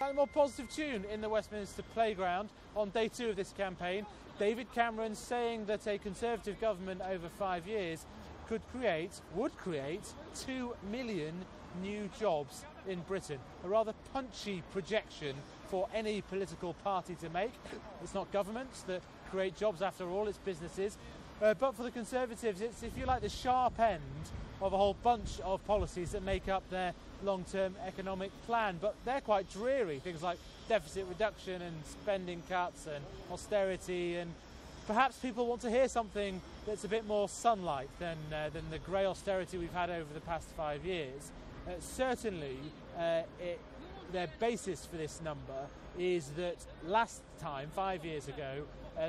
A more positive tune in the Westminster playground on day 2 of this campaign. David Cameron saying that a Conservative government over 5 years would create 2 million new jobs in Britain. A rather punchy projection for any political party to make. It's not governments that create jobs after all, it's businesses. But for the Conservatives, it's, if you like, the sharp end of a whole bunch of policies that make up their long-term economic plan. But they're quite dreary, things like deficit reduction and spending cuts and austerity, and perhaps people want to hear something that's a bit more sunlight than the grey austerity we've had over the past 5 years. Certainly, their basis for this number is that last time, 5 years ago,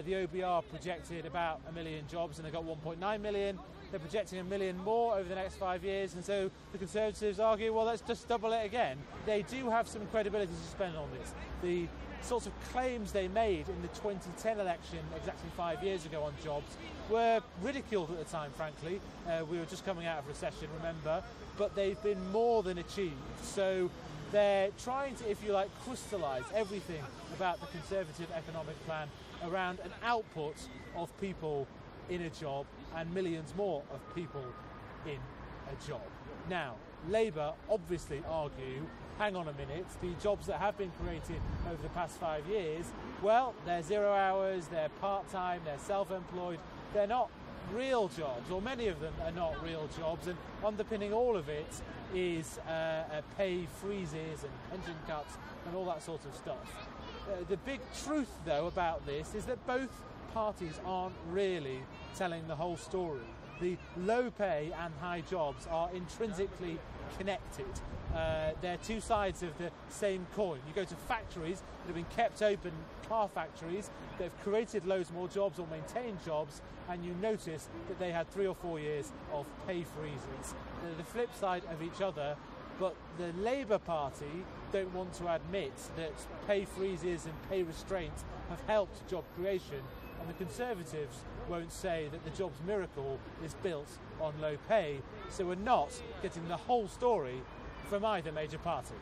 the OBR projected about 1 million jobs and they got 1.9 million. They're projecting 1 million more over the next 5 years, and so the Conservatives argue, well, let's just double it again. They do have some credibility to spend on this. The sorts of claims they made in the 2010 election exactly 5 years ago on jobs were ridiculed at the time, frankly. We were just coming out of recession, remember, but they've been more than achieved. So they're trying to, if you like, crystallise everything about the Conservative economic plan around an output of people in a job and millions more of people in a job. Now, Labour obviously argue, hang on a minute, the jobs that have been created over the past 5 years, well, they're 0 hours, they're part-time, they're self-employed, they're not real jobs, or many of them are not real jobs, and underpinning all of it is pay freezes and pension cuts and all that sort of stuff. The big truth, though, about this is that both parties aren't really telling the whole story. The low pay and high jobs are intrinsically connected. They're two sides of the same coin. You go to factories that have been kept open, car factories that have created loads more jobs or maintained jobs, and you notice that they had 3 or 4 years of pay freezes. They're the flip side of each other, but the Labour Party don't want to admit that pay freezes and pay restraints have helped job creation, and the Conservatives won't say that the jobs miracle is built on low pay. So we're not getting the whole story from either major party.